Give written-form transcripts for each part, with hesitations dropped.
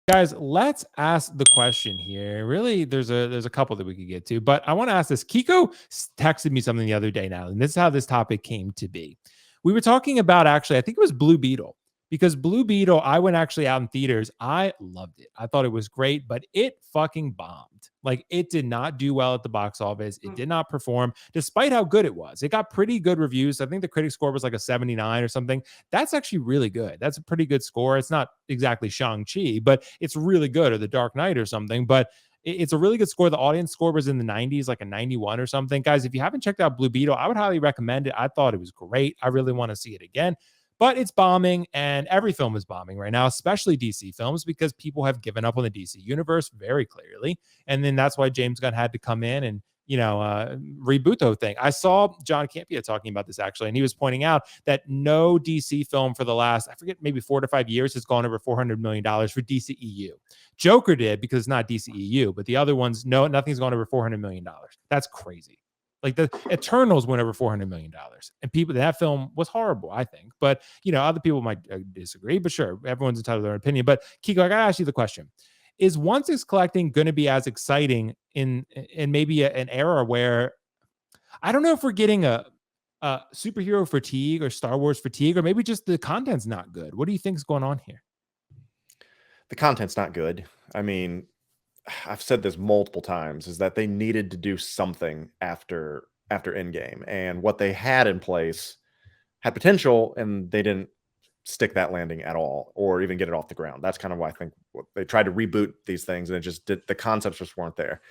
Guys, let's ask the question here. Really, there's a couple that we could get to, but I want to ask this. Kiko texted me something the other day now, and this is how this topic came to be. We were talking about actually, I think it was Blue Beetle, because Blue Beetle, I went actually out in theaters. I loved it. I thought it was great, but it fucking bombed. Like it did not do well at the box office. It did not perform despite how good it was. It got pretty good reviews. I think the critic score was like a 79 or something. That's actually really good. That's a pretty good score. It's not exactly Shang-Chi, but it's really good, or The Dark Knight or something. But it's a really good score. The audience score was in the 90s, like a 91 or something. Guys, if you haven't checked out Blue Beetle, I would highly recommend it. I thought it was great. I really want to see it again. But it's bombing, and every film is bombing right now, especially DC films, because people have given up on the DC universe very clearly. And then that's why James Gunn had to come in and reboot the whole thing. I saw John Campea talking about this actually, and he was pointing out that no DC film for the last, I forget, maybe 4 to 5 years has gone over $400 million for DCEU. Joker did because it's not DCEU, but the other ones, no, nothing's gone over $400 million. That's crazy. Like the Eternals went over $400 million, and people, that film was horrible, I think. But other people might disagree. But sure, everyone's entitled to their opinion. But Kiko, I gotta ask you the question: is One Six Collecting going to be as exciting in maybe an era where I don't know if we're getting a superhero fatigue or Star Wars fatigue, or maybe just the content's not good? What do you think is going on here? The content's not good. I mean, I've said this multiple times, is that they needed to do something after Endgame, and what they had in place had potential, and they didn't stick that landing at all, or even get it off the ground. That's kind of why I think they tried to reboot these things, and it just did, the concepts just weren't there.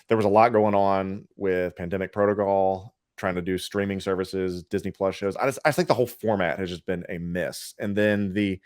There was a lot going on with Pandemic Protocol, trying to do streaming services, Disney Plus shows. I think the whole format has just been a miss. And then the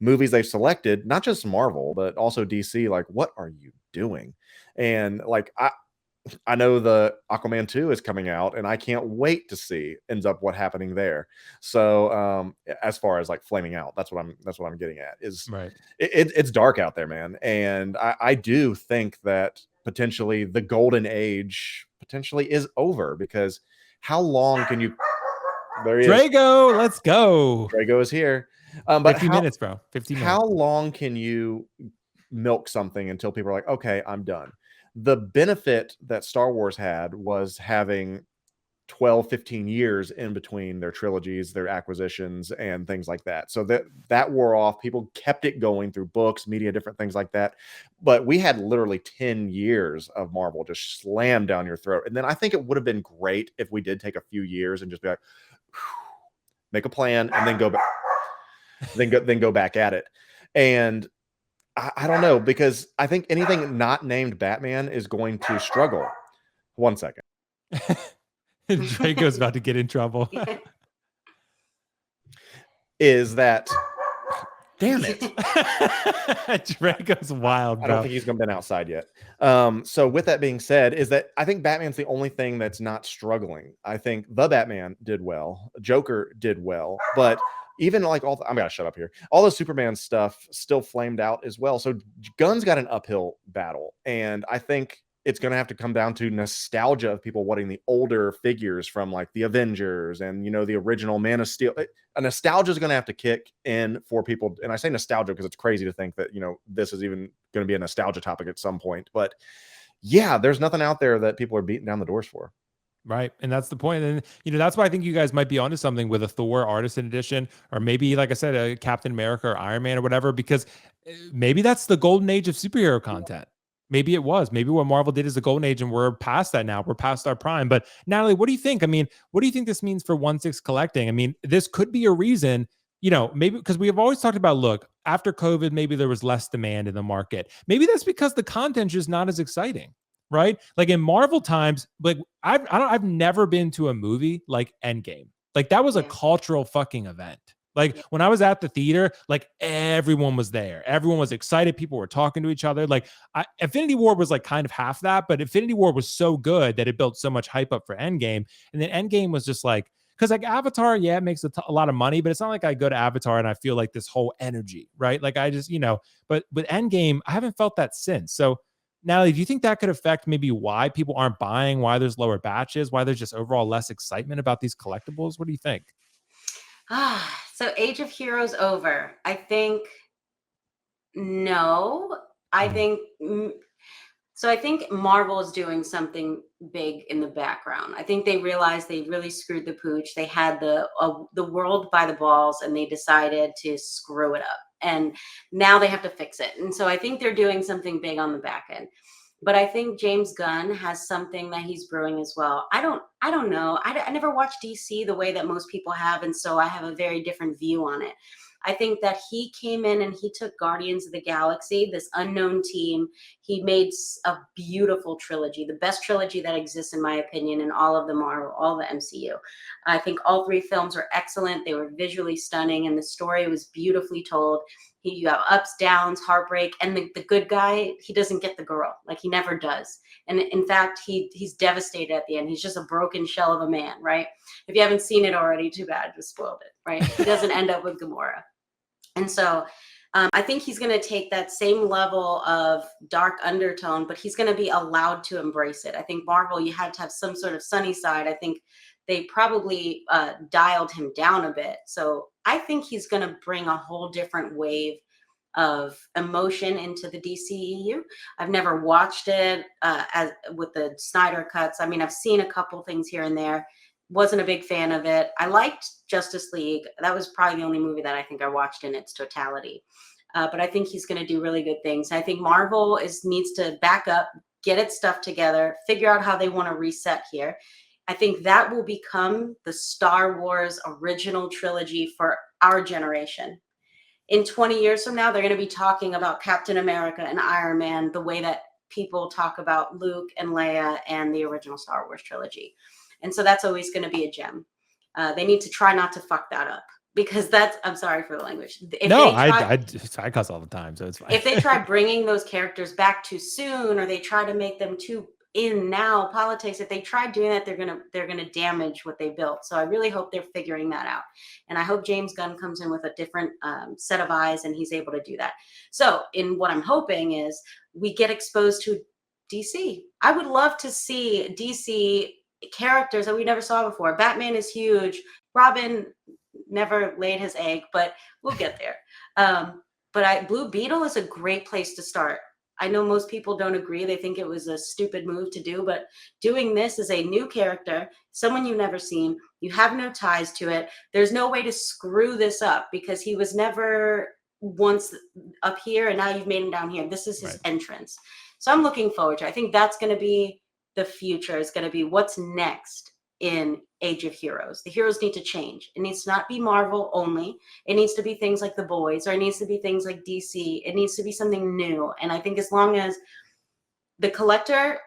movies they've selected, not just Marvel, but also DC, like, what are you doing? And like, I know the Aquaman 2 is coming out, and I can't wait to see ends up what happening there. So as far as like flaming out, that's what I'm getting at, is Right. it's dark out there, man. And I do think that potentially the golden age potentially is over, because how long can you, there he is. Drago, let's go. Drago is here. But 50 minutes, bro. 50 minutes. how long can you milk something until people are like, okay, I'm done? The benefit that Star Wars had was having 12, 15 years in between their trilogies, their acquisitions, and things like that. So that wore off. People kept it going through books, media, different things like that. But we had literally 10 years of Marvel just slammed down your throat. And then I think it would have been great if we did take a few years and just be like, make a plan, and then go back, then go back at it. And I don't know, because I think anything not named Batman is going to struggle. 1 second. Draco's about to get in trouble. Is that, damn it. Draco's wild, bro. I don't think he's been outside yet. So with that being said, is that I think Batman's the only thing that's not struggling. I think the Batman did well. Joker did well. But even like I'm gonna shut up here. All the Superman stuff still flamed out as well. So Gunn's got an uphill battle. And I think it's going to have to come down to nostalgia of people wanting the older figures from like the Avengers and, the original Man of Steel. A nostalgia is going to have to kick in for people. And I say nostalgia because it's crazy to think that, this is even going to be a nostalgia topic at some point. But yeah, there's nothing out there that people are beating down the doors for. Right. And that's the point. And, that's why I think you guys might be onto something with a Thor Artisan Edition, or maybe, like I said, a Captain America or Iron Man or whatever, because maybe that's the golden age of superhero content. Maybe it was. Maybe what Marvel did is the golden age, and we're past that now. We're past our prime. But Natalie, what do you think? I mean, what do you think this means for 1/6 collecting? I mean, this could be a reason, maybe because we have always talked about, look, after COVID, maybe there was less demand in the market. Maybe that's because the content's just not as exciting, right? Like in Marvel times, like I've never been to a movie like Endgame. Like that was a cultural fucking event. Like when I was at the theater, like everyone was there. Everyone was excited. People were talking to each other. Like Infinity War was like kind of half that, but Infinity War was so good that it built so much hype up for Endgame. And then Endgame was just like, because like Avatar, yeah, it makes a lot of money, but it's not like I go to Avatar and I feel like this whole energy, right? Like I just, but with Endgame, I haven't felt that since. So Natalie, do you think that could affect maybe why people aren't buying, why there's lower batches, why there's just overall less excitement about these collectibles? What do you think? So Age of Heroes over. I think no. I Mhm. think so. I think Marvel is doing something big in the background. I think they realized they really screwed the pooch. They had the world by the balls, and they decided to screw it up. And now they have to fix it. And so I think they're doing something big on the back end. But I think James Gunn has something that he's brewing as well. I don't know. I never watched DC the way that most people have, and so I have a very different view on it. I think that he came in and he took Guardians of the Galaxy, this unknown team. He made a beautiful trilogy, the best trilogy that exists, in my opinion, in all of the Marvel, all the MCU. I think all three films are excellent. They were visually stunning, and the story was beautifully told. You have ups, downs, heartbreak, and the good guy, he doesn't get the girl. Like, he never does. And in fact, he's devastated at the end. He's just a broken shell of a man, right? If you haven't seen it already, too bad, just spoiled it, right? He doesn't end up with Gamora. And so I think he's going to take that same level of dark undertone, but he's going to be allowed to embrace it. I think Marvel, you had to have some sort of sunny side. I think they probably dialed him down a bit. So I think he's going to bring a whole different wave of emotion into the DCEU. I've never watched it as with the Snyder cuts. I mean, I've seen a couple things here and there. Wasn't a big fan of it. I liked Justice League. That was probably the only movie that I think I watched in its totality. But I think he's going to do really good things. I think Marvel needs to back up, get its stuff together, figure out how they want to reset here. I think that will become the Star Wars original trilogy for our generation. In 20 years from now, they're going to be talking about Captain America and Iron Man the way that people talk about Luke and Leia and the original Star Wars trilogy. And so that's always going to be a gem. They need to try not to fuck that up, because I'm sorry for the language. If No, they try, I cuss all the time, so it's fine. if they try bringing those characters back too soon, or they try to make them too in now politics, if they try doing that, they're gonna damage what they built. So I really hope they're figuring that out, and I hope James Gunn comes in with a different set of eyes, and he's able to do that. So in what I'm hoping is we get exposed to DC. I would love to see DC characters that we never saw before. Batman is huge. Robin never laid his egg, but we'll get there. But Blue Beetle is a great place to start. I know most people don't agree. They think it was a stupid move to do, but doing this as a new character, someone you've never seen, you have no ties to it. There's no way to screw this up, because he was never once up here and now you've made him down here. This is his entrance. So I'm looking forward to it. I think that's going to be the future. Is going to be what's next in Age of Heroes. The heroes need to change. It needs to not be Marvel only. It needs to be things like The Boys, or it needs to be things like DC. It needs to be something new. And I think as long as the collector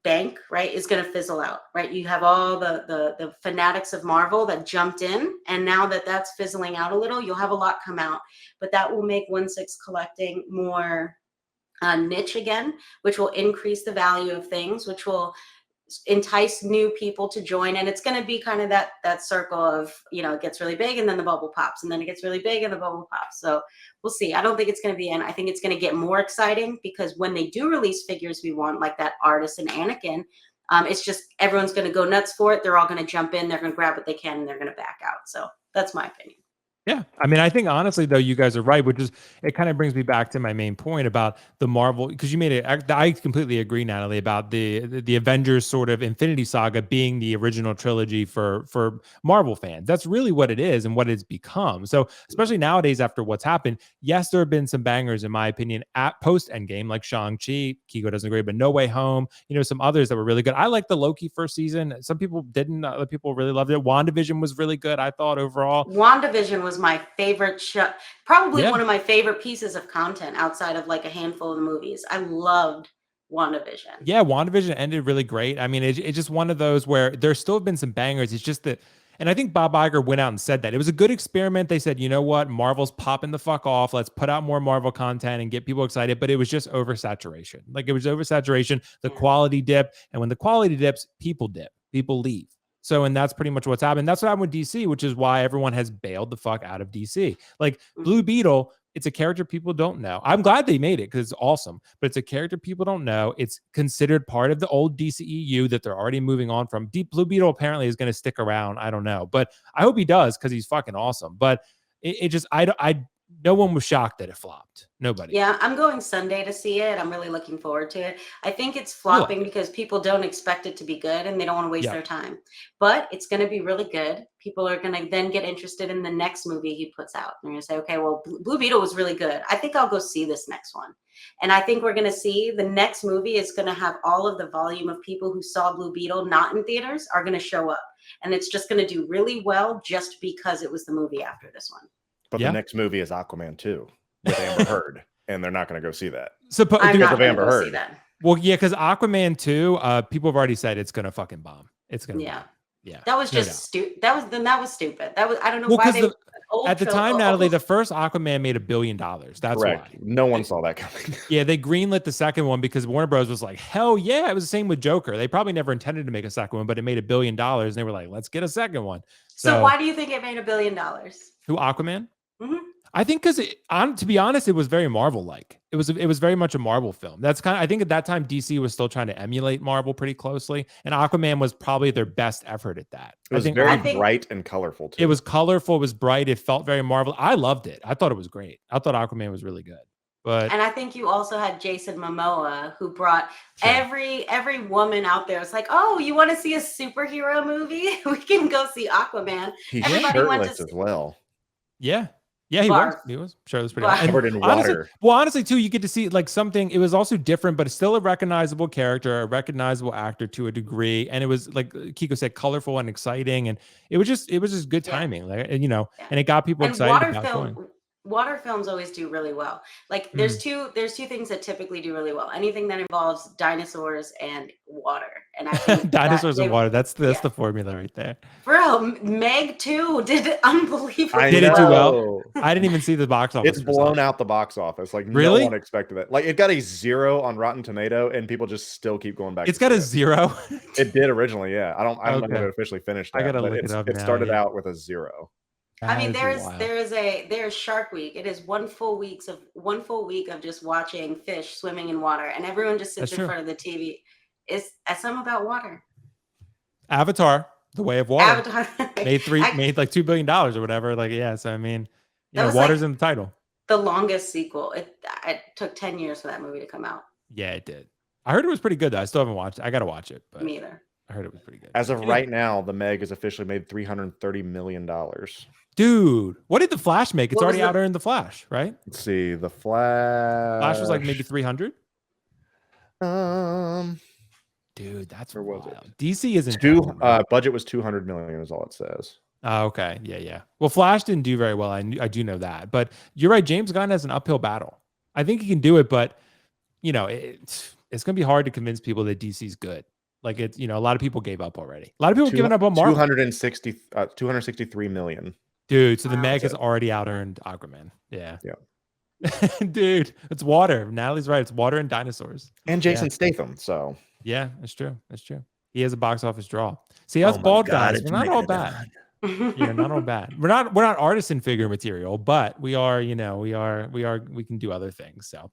bank, right, is going to fizzle out, right? You have all the fanatics of Marvel that jumped in, and now that that's fizzling out a little, you'll have a lot come out. But that will make 1/6 collecting more niche again, which will increase the value of things, which will entice new people to join. And it's going to be kind of that circle of, it gets really big and then the bubble pops, and then it gets really big and the bubble pops. So we'll see. I don't think it's going to be I think it's going to get more exciting, because when they do release figures we want, like that artist and Anakin, it's just everyone's going to go nuts for it. They're all going to jump in, they're going to grab what they can, and they're going to back out. So that's my opinion. Yeah. I mean, I think honestly, though, you guys are right, which is, it kind of brings me back to my main point about the Marvel, because you made it, I completely agree, Natalie, about the Avengers sort of Infinity Saga being the original trilogy for Marvel fans. That's really what it is and what it's become. So especially nowadays after what's happened, yes, there have been some bangers, in my opinion, at post Endgame, like Shang-Chi. Kiko doesn't agree, but No Way Home, some others that were really good. I like the Loki first season. Some people didn't. Other people really loved it. WandaVision was really good, I thought, overall. WandaVision was my favorite show, probably one of my favorite pieces of content outside of like a handful of the movies. I loved WandaVision. Yeah, WandaVision ended really great. I mean, it's just one of those where there still have been some bangers. It's just that, and I think Bob Iger went out and said that it was a good experiment. They said, you know what, Marvel's popping the fuck off. Let's put out more Marvel content and get people excited. But it was just oversaturation. Like, it was oversaturation, the quality dip. And when the quality dips, people dip, people leave. So, and that's pretty much what's happened. That's what happened with DC, which is why everyone has bailed the fuck out of DC. Like Blue Beetle, it's a character people don't know. I'm glad they made it because it's awesome, but it's a character people don't know. It's considered part of the old DCEU that they're already moving on from. Blue Beetle apparently is going to stick around. I don't know, but I hope he does because he's fucking awesome. But it just, no one was shocked that it flopped. Nobody. Yeah, I'm going Sunday to see it. I'm really looking forward to it. I think it's You'll like flopping it. because people don't expect it to be good and they don't want to waste Yeah. their time. But it's going to be really good. People are going to then get interested in the next movie he puts out. They're going to say, okay, well, Blue Beetle was really good. I think I'll go see this next one. And I think we're going to see the next movie is going to have all of the volume of people who saw Blue Beetle not in theaters are going to show up. And it's just going to do really well just because it was the movie after this one. But Yeah. the next movie is Aquaman 2 with Amber Heard, and they're not going to go see that. I'm not of going to Amber go see Heard. that. Well, yeah, because Aquaman 2, people have already said it's gonna fucking bomb. It's gonna Yeah. bomb. Yeah. That was no just stupid. That was stupid. That was I don't know Well, why 'cause they the- old At the film- time, Natalie, almost- the first Aquaman made $1 billion. That's Correct. why. No one saw that coming. Yeah, they greenlit the second one because Warner Bros. Was like, hell yeah. It was the same with Joker. They probably never intended to make a second one, but it made $1 billion. And they were like, let's get a second one. So why do you think it made $1 billion? Who, Aquaman? Mhm. I think because, to be honest, it was very Marvel-like. It was very much a Marvel film. That's kind of, I think at that time, DC was still trying to emulate Marvel pretty closely. And Aquaman was probably their best effort at that. It was I think very bright and colorful, too. it was colorful, it was bright, it felt very Marvel. I loved it. I thought it was great. I thought Aquaman was really good. But And I think you also had Jason Momoa, who brought Sure. every woman out there. It's like, oh, you want to see a superhero movie? We can go see Aquaman. He's everybody went to shirtless as well. yeah. Yeah, he Barf. was. He was. Sure, it was pretty Barf. awesome. And Covered in honestly, water. well, honestly, too, you get to see like something. It was also different, but it's still a recognizable character, a recognizable actor to a degree, and it was like Kiko said, colorful and exciting, and it was just good Yeah. timing, like, and, you know, Yeah. and it got people And excited about going. water films always do really well. Like there's two things that typically do really well. Anything that involves dinosaurs and water. And I think Dinosaurs and they- water. That's yeah. the formula right there. Bro, Meg 2 did unbelievable. I Did it do well? know. I didn't even see the box office. It's for blown some. out the box office. Like Really? no one expected that. Like it got a 0 on Rotten Tomato, and people just still keep going back. It's to got a see 0. it. It did originally, yeah. I don't know Okay. if it officially finished. I That, gotta but look it up It now, started yeah. out with a 0. I mean, That is wild. there's Shark Week. It is one full week of just watching fish swimming in water, and everyone just sits That's in true. front of the TV. It's something about water. Avatar, The Way of Water. Avatar made like $2 billion or whatever. Like, yeah. So I mean, you That know, was water's like- in the title. the longest sequel. It took 10 years for that movie to come out. Yeah, it did. I heard it was pretty good though. I still haven't watched it. I gotta watch it, but Me either. I heard it was pretty good. As of Yeah. right now, the Meg has officially made $330 million. Dude, what did the Flash make? It's What was already the- out earned the Flash, right? Let's see, the Flash. Flash was like maybe 300. Dude, that's Or was it? wild. DC isn't two. terrible, man. Budget was 200 million, is all it says. Oh, okay. Yeah. Well, Flash didn't do very well. I do know that. But you're right. James Gunn has an uphill battle. I think he can do it, but you know, it's going to be hard to convince people that DC's good. Like it's, you know, a lot of people gave up already. A lot of people giving up on Marvel. 263 million. Dude, so the Wow. Meg has already out earned Aquaman. Yeah. Yeah. Dude, it's water. Natalie's right. It's water and dinosaurs. And Jason Statham. So Yeah, that's true. That's true. He has a box office draw. See, us Oh my bald God, guys, it's we're not all Megalodon. bad. Yeah, not all bad. We're not artisan figure material, but we are, you know, we can do other things. So